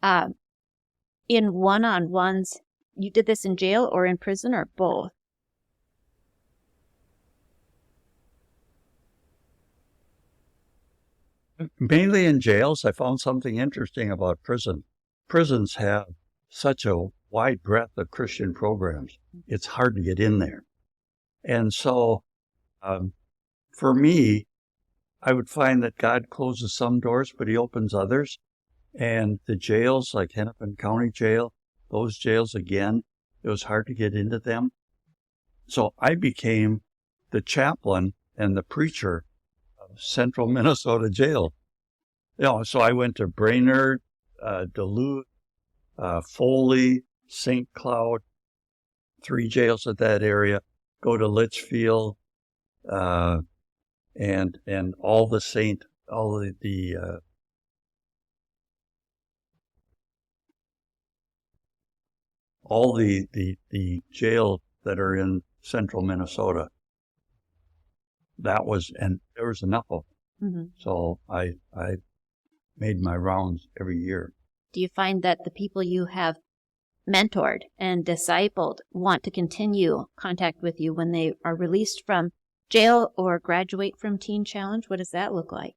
S2: In one-on-ones, you did this in jail or in prison or both?
S1: Mainly in jails. I found something interesting about prison. Prisons have such a wide breadth of Christian programs. It's hard to get in there. And so for me, I would find that God closes some doors, but he opens others. And the jails, like Hennepin County Jail, those jails, again, it was hard to get into them. So I became the chaplain and the preacher of Central Minnesota Jail. So I went to Brainerd, Duluth, Foley, St. Cloud, 3 jails at that area, go to Litchfield, and all the jails that are in central Minnesota. There was enough of them. Mm-hmm. So I made my rounds every year.
S2: Do you find that the people you have mentored and discipled want to continue contact with you when they are released from jail or graduate from Teen Challenge? What does that look like?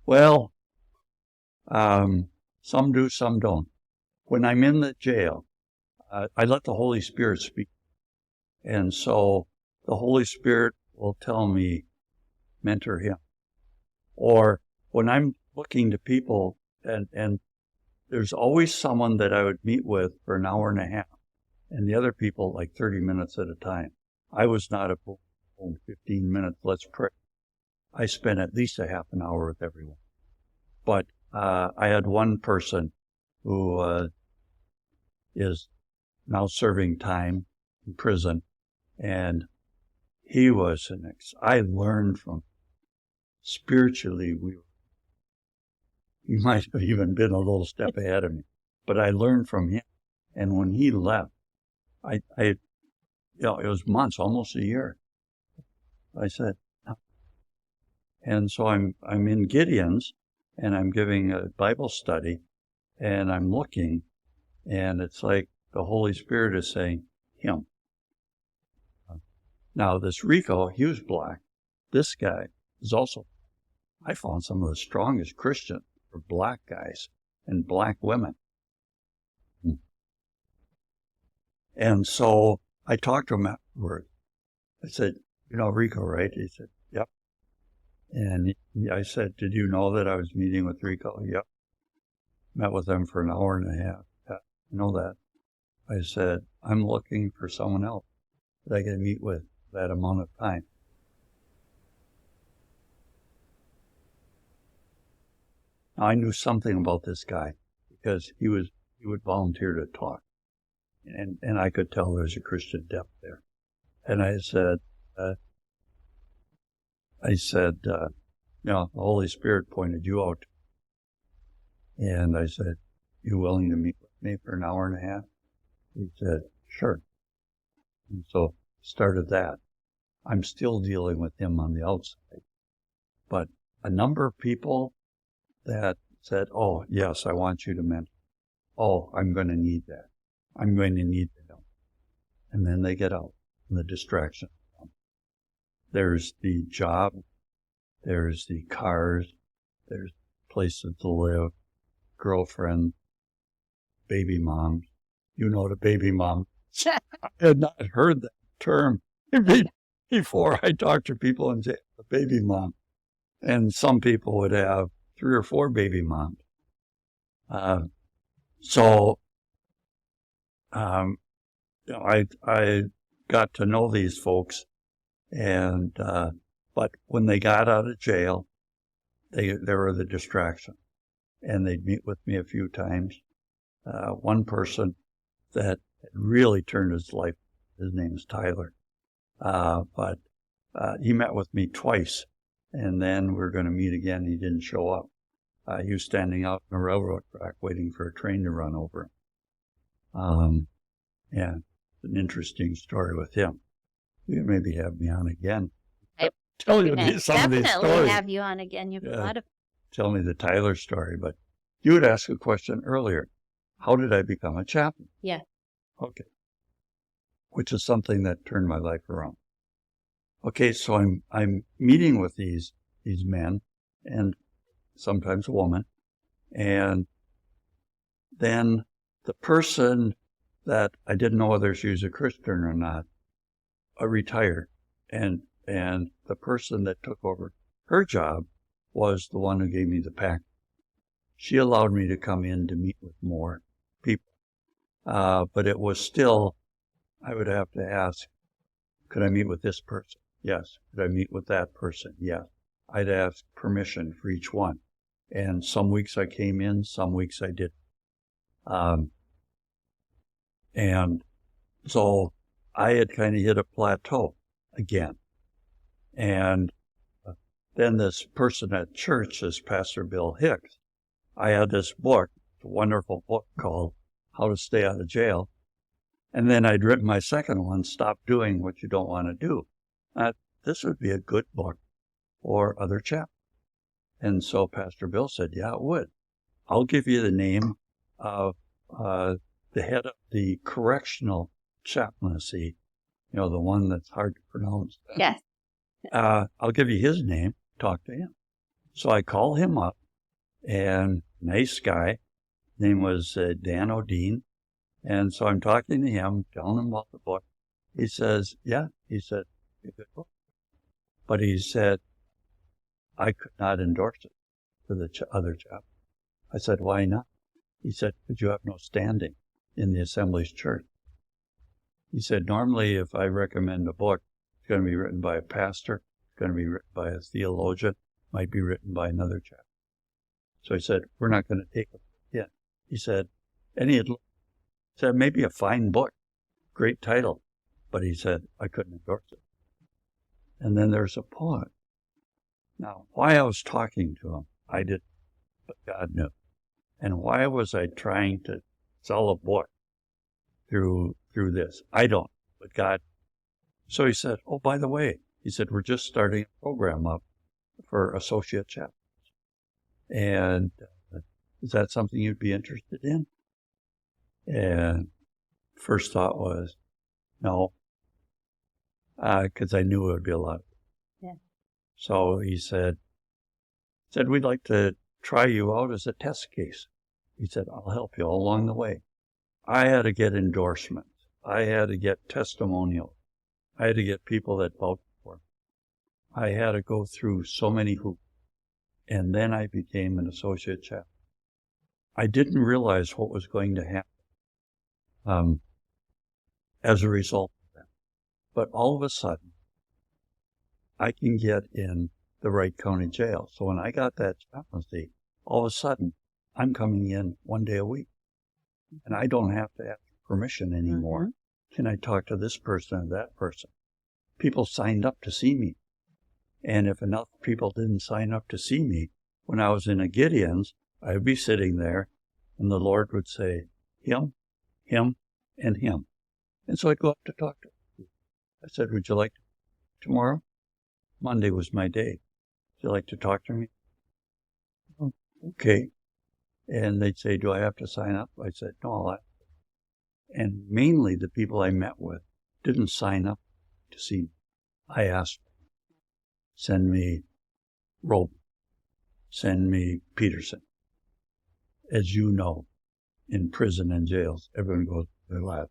S1: Well, some do, some don't. When I'm in the jail, I let the Holy Spirit speak. And so the Holy Spirit will tell me, mentor him. Or when I'm looking to people, and there's always someone that I would meet with for an hour and a half, and the other people like 30 minutes at a time. I was not a 15 minutes, let's pray. I spent at least a half an hour with everyone. But I had one person who is now serving time in prison, and he was I learned from spiritually. He might have even been a little step ahead of me, but I learned from him. And when he left, it was months, almost a year. I said, and so I'm in Gideon's, and I'm giving a Bible study, and I'm looking, and it's like the Holy Spirit is saying, him. Now, this Rico, he was black. This guy is also, I found some of the strongest Christians for black guys and black women. And so I talked to him afterward. I said, Rico, right? He said, yep. And I said, did you know that I was meeting with Rico? Yep. Met with him for an hour and a half. Yeah, I know that. I said, I'm looking for someone else that I can meet with that amount of time. Now, I knew something about this guy because he would volunteer to talk. And I could tell there's a Christian depth there. And I said, the Holy Spirit pointed you out. And I said, "You willing to meet with me for an hour and a half?" He said, "Sure." And so started that. I'm still dealing with him on the outside. But a number of people that said, "Oh, yes, I want you to mentor. Oh, I'm going to need that. I'm going to need the help." And then they get out and the distraction. There's the job, there's the cars, there's places to live, girlfriend, baby moms. You know the baby mom. I had not heard that term before I talked to people and say, "a baby mom." And some people would have 3 or 4 baby moms. I got to know these folks, and but when they got out of jail, they were the distraction, and they'd meet with me a few times. One person that really turned his life, his name's Tyler, but he met with me twice, and then we're going to meet again. He didn't show up. He was standing out in a railroad track waiting for a train to run over him. Yeah, it's an interesting story with him. You can maybe have me on again. Tell you some of these
S2: Definitely
S1: stories.
S2: have you on again. You've a lot of.
S1: Tell me the Tyler story, but you had asked a question earlier. How did I become a chaplain?
S2: Yeah.
S1: Okay. Which is something that turned my life around. Okay, so I'm meeting with these men and sometimes a woman, and then the person that I didn't know whether she was a Christian or not, retired, and the person that took over her job was the one who gave me the pack. She allowed me to come in to meet with more people, but it was still, I would have to ask, could I meet with this person? Yes. Could I meet with that person? Yes. I'd ask permission for each one. And some weeks I came in, some weeks I didn't. And so I had kind of hit a plateau again. And then this person at church, this Pastor Bill Hicks, I had this book, a wonderful book called How to Stay Out of Jail. And then I'd written my second one, Stop Doing What You Don't Want to Do. This would be a good book for other chaplains. And so Pastor Bill said, yeah, it would. I'll give you the name of the head of the Correctional chaplaincy, the one that's hard to pronounce.
S2: Yes.
S1: I'll give you his name, talk to him. So I call him up, and nice guy, name was Dan O'Dean. And so I'm talking to him, telling him about the book. He says, yeah, he said, a good book. But he said, I could not endorse it to the other chaplain. I said, why not? He said, because you have no standing in the Assembly's church. He said, normally if I recommend a book, it's going to be written by a pastor, it's going to be written by a theologian, might be written by another chaplain. So he said, we're not going to take it yet. He said, and he said, maybe a fine book, great title, but he said, I couldn't endorse it. And then there's a pause. Now, why I was talking to him, I didn't, but God knew. And why was I trying to sell a book through this? I don't, but God. So he said, oh, by the way, he said, we're just starting a program up for associate chaplains. And is that something you'd be interested in? And first thought was, no, because I knew it would be a lot.
S2: Yeah.
S1: So he said, we'd like to try you out as a test case. He said, I'll help you all along the way. I had to get endorsements. I had to get testimonials. I had to get people that vouched for me. I had to go through so many hoops. And then I became an associate chaplain. I didn't realize what was going to happen as a result of that. But all of a sudden, I can get in the Wright County Jail. So when I got that chaplaincy, all of a sudden, I'm coming in 1 day a week. And I don't have to ask permission anymore. Mm-hmm. Can I talk to this person or that person? People signed up to see me. And if enough people didn't sign up to see me, when I was in a Gideon's, I would be sitting there, and the Lord would say, him, him, and him. And so I'd go up to talk to him. I said, would you like tomorrow? Monday was my day. Would you like to talk to me? Oh, okay. And they'd say, do I have to sign up? I said, no. And mainly the people I met with didn't sign up to see me. I asked, send me Rope, send me Peterson. As you know, in prison and jails, everyone goes, they laugh.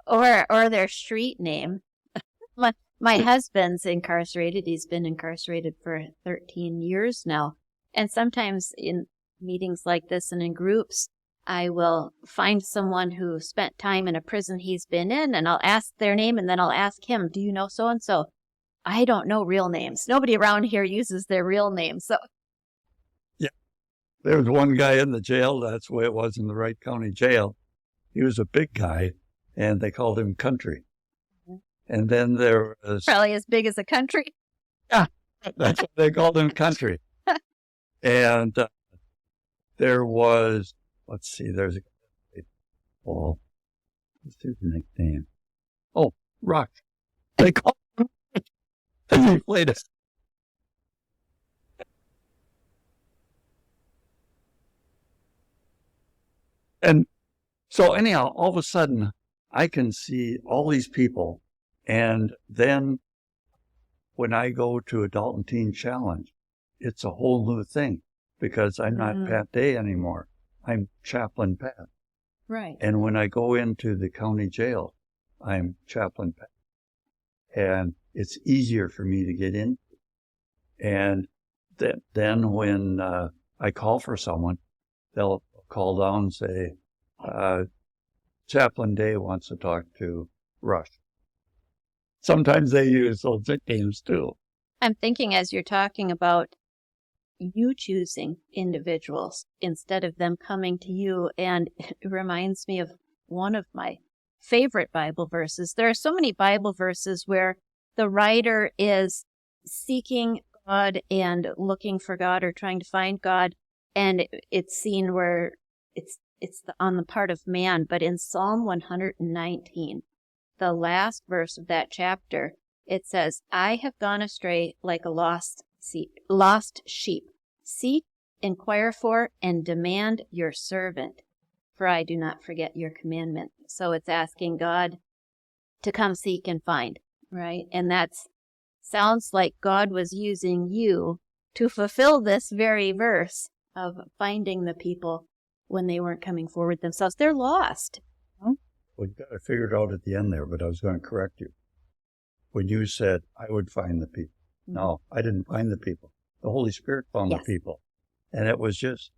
S2: Or their street name. My husband's incarcerated. He's been incarcerated for 13 years now. And sometimes in meetings like this and in groups, I will find someone who spent time in a prison he's been in, and I'll ask their name, and then I'll ask him, do you know so-and-so? I don't know real names. Nobody around here uses their real names. So,
S1: yeah, there was one guy in the jail. That's the way it was in the Wright County Jail. He was a big guy, and they called him Country. And then there was...
S2: Probably as big as a country.
S1: Yeah, that's what they called him, Country. And there was, let's see, there's a... Oh, what's his nickname? Oh, Rock. They called him... He played it. And so anyhow, all of a sudden, I can see all these people. And then when I go to Adult and Teen Challenge, it's a whole new thing because I'm not Pat Day anymore. I'm Chaplain Pat.
S2: Right.
S1: And when I go into the county jail, I'm Chaplain Pat. And it's easier for me to get in. And then when I call for someone, they'll call down and say, Chaplain Day wants to talk to Rush. Sometimes they use those nicknames too.
S2: I'm thinking as you're talking about you choosing individuals instead of them coming to you, and it reminds me of one of my favorite Bible verses. There are so many Bible verses where the writer is seeking God and looking for God or trying to find God, and it's seen where it's on the part of man. But in Psalm 119, the last verse of that chapter, it says, I have gone astray like a lost sheep. Seek, inquire for, and demand your servant, for I do not forget your commandment. So it's asking God to come seek and find, right? And sounds like God was using you to fulfill this very verse of finding the people when they weren't coming forward themselves. They're lost.
S1: Well, you got to figure it out at the end there, but I was going to correct you. When you said, I would find the people. No, I didn't find the people. The Holy Spirit found the people. And it was just,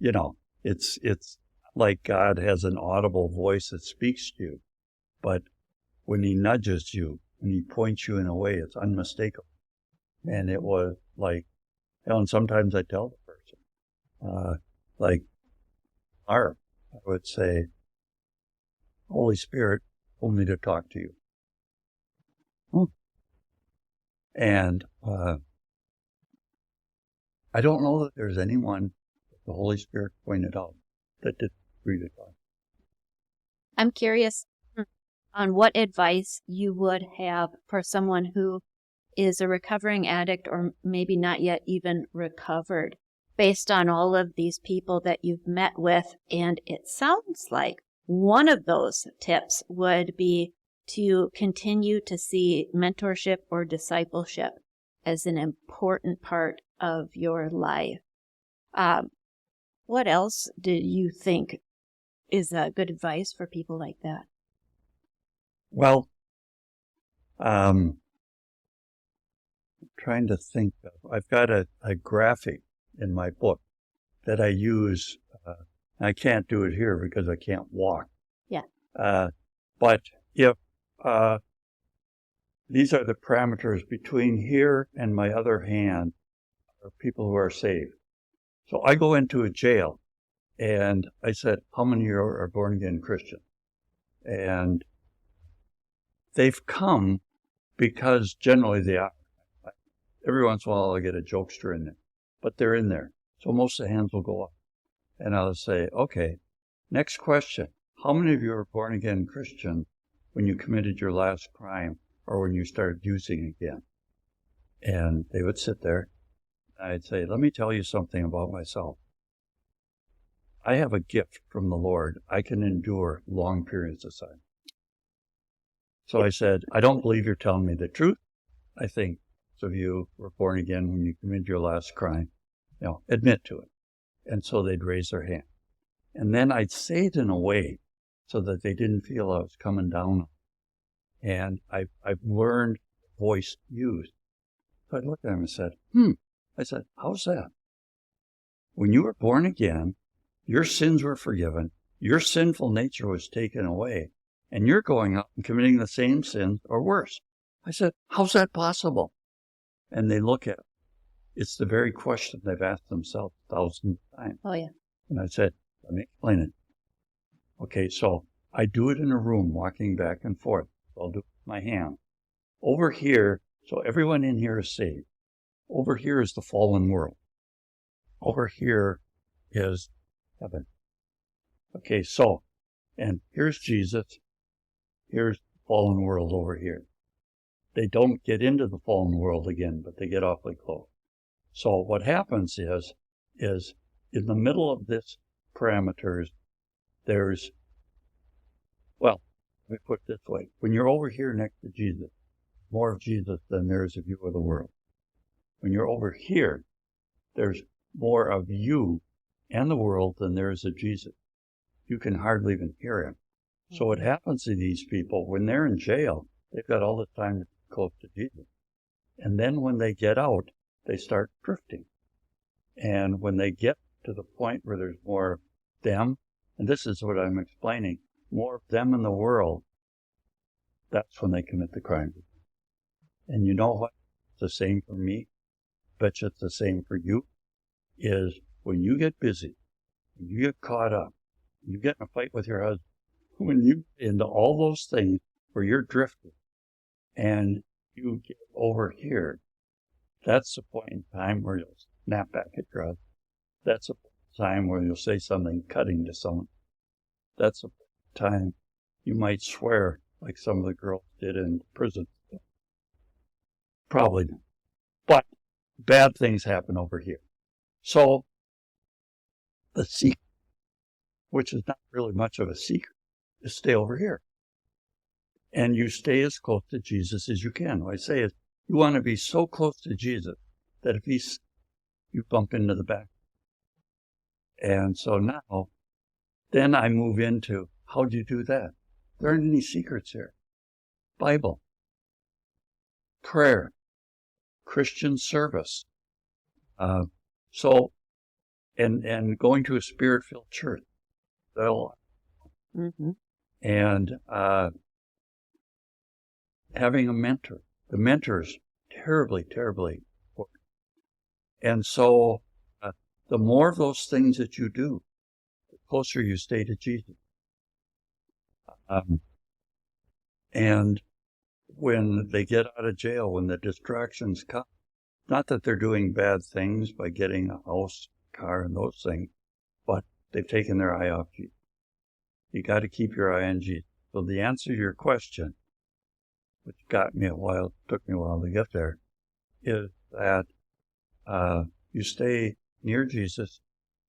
S1: it's like God has an audible voice that speaks to you. But when he nudges you and he points you in a way, it's unmistakable. And it was like, and sometimes I tell the person, like, I would say, Holy Spirit told me to talk to you. And I don't know that there's anyone that the Holy Spirit pointed out that didn't agree to talk.
S2: I'm curious on what advice you would have for someone who is a recovering addict or maybe not yet even recovered, based on all of these people that you've met with. And it sounds like one of those tips would be to continue to see mentorship or discipleship as an important part of your life. What else do you think is good advice for people like that?
S1: Well, I'm trying to think of, I've got a graphic in my book that I use. I can't do it here because I can't walk.
S2: Yeah.
S1: But if these are the parameters between here and my other hand are people who are saved. So I go into a jail and I said, how many are born again Christians? And they've come because generally they are. Every once in a while I get a jokester in there, but they're in there. So most of the hands will go up. And I'll say, okay, next question. How many of you are born again Christians when you committed your last crime or when you started using again? And they would sit there. I'd say, let me tell you something about myself. I have a gift from the Lord. I can endure long periods of time. So I said, I don't believe you're telling me the truth. I think some of you were born again when you committed your last crime. Admit to it. And so they'd raise their hand. And then I'd say it in a way so that they didn't feel I was coming down. And I've learned voice used. So I looked at him and said, I said, how's that? When you were born again, your sins were forgiven, your sinful nature was taken away, and you're going out and committing the same sins or worse. I said, how's that possible? And they look at it. It's the very question they've asked themselves thousands of times.
S2: Oh, yeah.
S1: And I said, let me explain it. Okay, so I do it in a room, walking back and forth. So I'll do it with my hand. Over here, so everyone in here is saved. Over here is the fallen world. Over here is heaven. Okay, so, and here's Jesus. Here's the fallen world over here. They don't get into the fallen world again, but they get awfully close. So what happens is in the middle of this parameters, there's, well, let me put it this way. When you're over here next to Jesus, more of Jesus than there is of you of the world. When you're over here, there's more of you and the world than there is of Jesus. You can hardly even hear him. So what happens to these people, when they're in jail, they've got all the time to be close to Jesus. And then when they get out, they start drifting. And when they get to the point where there's more of them, and this is what I'm explaining, more of them in the world, that's when they commit the crime. And you know what? It's the same for me. Bet you it's the same for you, is when you get busy, when you get caught up, you get in a fight with your husband, when you into all those things where you're drifting and you get over here, that's the point in time where you'll snap back at your husband. That's a time where you'll say something cutting to someone. That's a time you might swear like some of the girls did in prison. Probably not. But bad things happen over here. So the secret, which is not really much of a secret, is stay over here. And you stay as close to Jesus as you can. What I say is you want to be so close to Jesus that if you bump into the back. And so now, then I move into, how do you do that? There aren't any secrets here. Bible, prayer, Christian service. And going to a spirit-filled church. And having a mentor. The mentor is terribly, terribly important. And so the more of those things that you do, the closer you stay to Jesus. And when they get out of jail, when the distractions come, not that they're doing bad things by getting a house, car, and those things, but they've taken their eye off Jesus. You got to keep your eye on Jesus. So the answer to your question, which took me a while to get there, is that you stay near Jesus.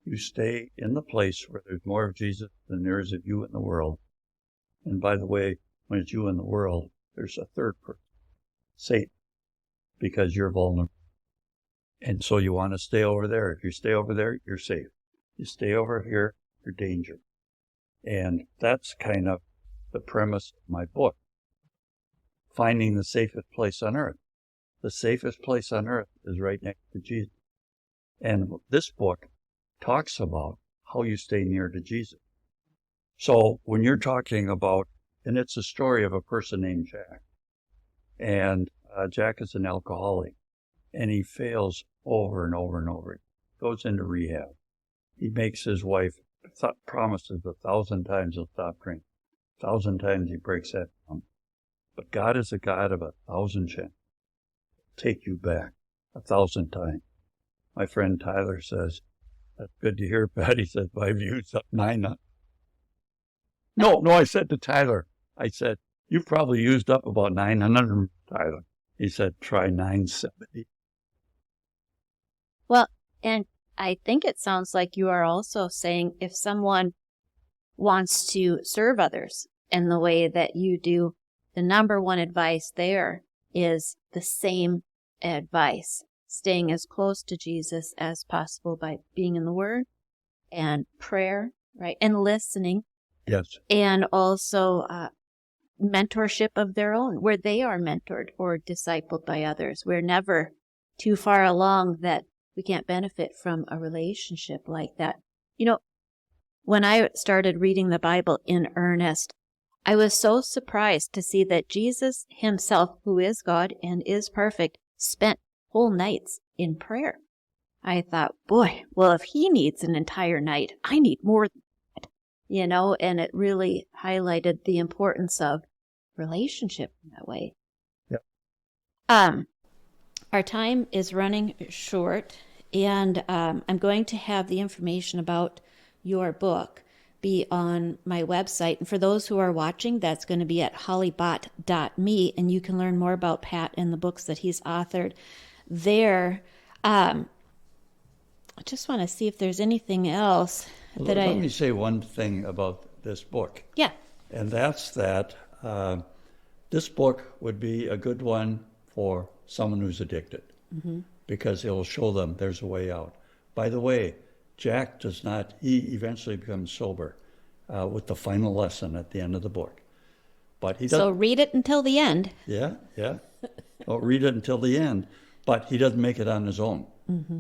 S1: You stay in the place where there's more of Jesus than there is of you in the world. And by the way, when it's you in the world, there's a third person, Satan, because you're vulnerable. And so you want to stay over there. If you stay over there, you're safe. You stay over here, you're danger. And that's kind of the premise of my book, Finding the Safest Place on Earth. The safest place on earth is right next to Jesus. And this book talks about how you stay near to Jesus. So when you're talking about, and it's a story of a person named Jack. And Jack is an alcoholic. And he fails over and over and over. Goes into rehab. He makes his wife promises 1,000 times he'll stop drinking. 1,000 times he breaks that down. But God is a God of 1,000 chances. Take you back 1,000 times. My friend Tyler says, That's good to hear, Pat. He said, I've used up 900. No, I said to Tyler, I said, you've probably used up about 900, Tyler. He said, try 970.
S2: Well, and I think it sounds like you are also saying if someone wants to serve others in the way that you do, the number one advice there is the same advice, staying as close to Jesus as possible by being in the Word and prayer, right, and listening.
S1: Yes.
S2: And also mentorship of their own, where they are mentored or discipled by others. We're never too far along that we can't benefit from a relationship like that. You know, when I started reading the Bible in earnest, I was so surprised to see that Jesus himself, who is God and is perfect, spent whole nights in prayer. I thought, boy, well, if he needs an entire night, I need more than that, you know, and it really highlighted the importance of relationship in that way.
S1: Yep.
S2: Our time is running short, and I'm going to have the information about your book be on my website. And for those who are watching, that's going to be at hollybot.me, and you can learn more about Pat and the books that he's authored there. I just want to see if there's anything else
S1: Let me say one thing about this book.
S2: Yeah.
S1: And that's that this book would be a good one for someone who's addicted, because it'll show them there's a way out. By the way, Jack he eventually becomes sober with the final lesson at the end of the book. But he doesn't.
S2: So read it until the end.
S1: Yeah. Don't read it until the end. But he doesn't make it on his own.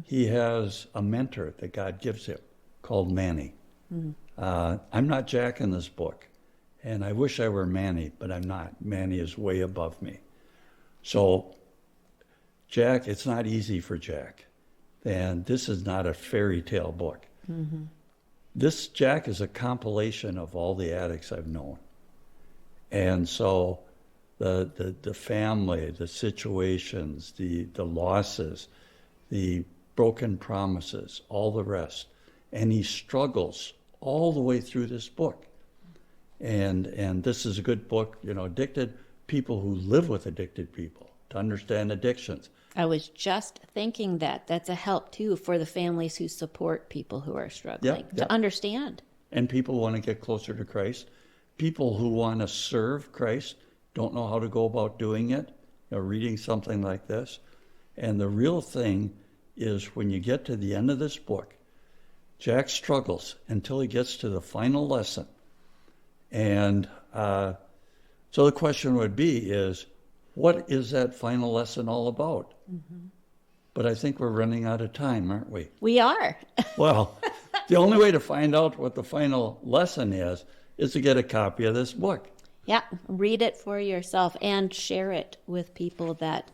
S1: He has a mentor that God gives him called Manny. I'm not Jack in this book, and I wish I were Manny, but I'm not. Manny is way above me. So Jack, it's not easy for Jack. And this is not a fairy tale book. This Jack is a compilation of all the addicts I've known. And so the family, the situations, the losses, the broken promises, all the rest. And he struggles all the way through this book. And this is a good book, addicted people who live with addicted people to understand addictions.
S2: I was just thinking that's a help too for the families who support people who are struggling to understand.
S1: And people who want to get closer to Christ. People who want to serve Christ don't know how to go about doing it, reading something like this. And the real thing is when you get to the end of this book, Jack struggles until he gets to the final lesson. And so the question would be is, what is that final lesson all about? But I think we're running out of time, aren't we?
S2: We are.
S1: Well, the only way to find out what the final lesson is to get a copy of this book.
S2: Yeah, read it for yourself and share it with people that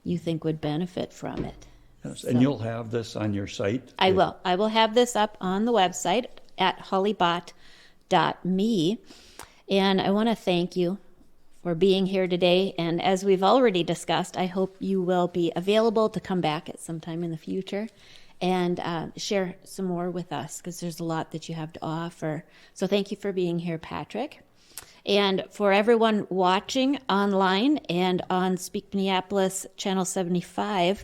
S2: you think would benefit from it.
S1: Yes, and you'll have this on your site?
S2: I will. I will have this up on the website at hollybot.me. And I want to thank you for being here today. And as we've already discussed, I hope you will be available to come back at some time in the future and share some more with us, because there's a lot that you have to offer. So thank you for being here, Patrick. And for everyone watching online and on Speak Minneapolis Channel 75,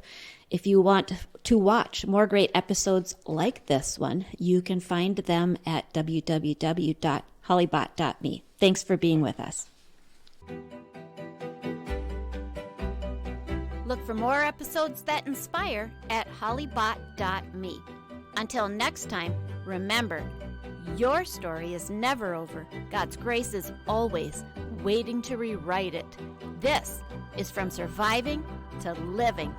S2: if you want to watch more great episodes like this one, you can find them at www.hollybot.me. Thanks for being with us. Look for more episodes that inspire at hollybot.me. Until next time, remember, your story is never over. God's grace is always waiting to rewrite it. This is From Surviving to Living.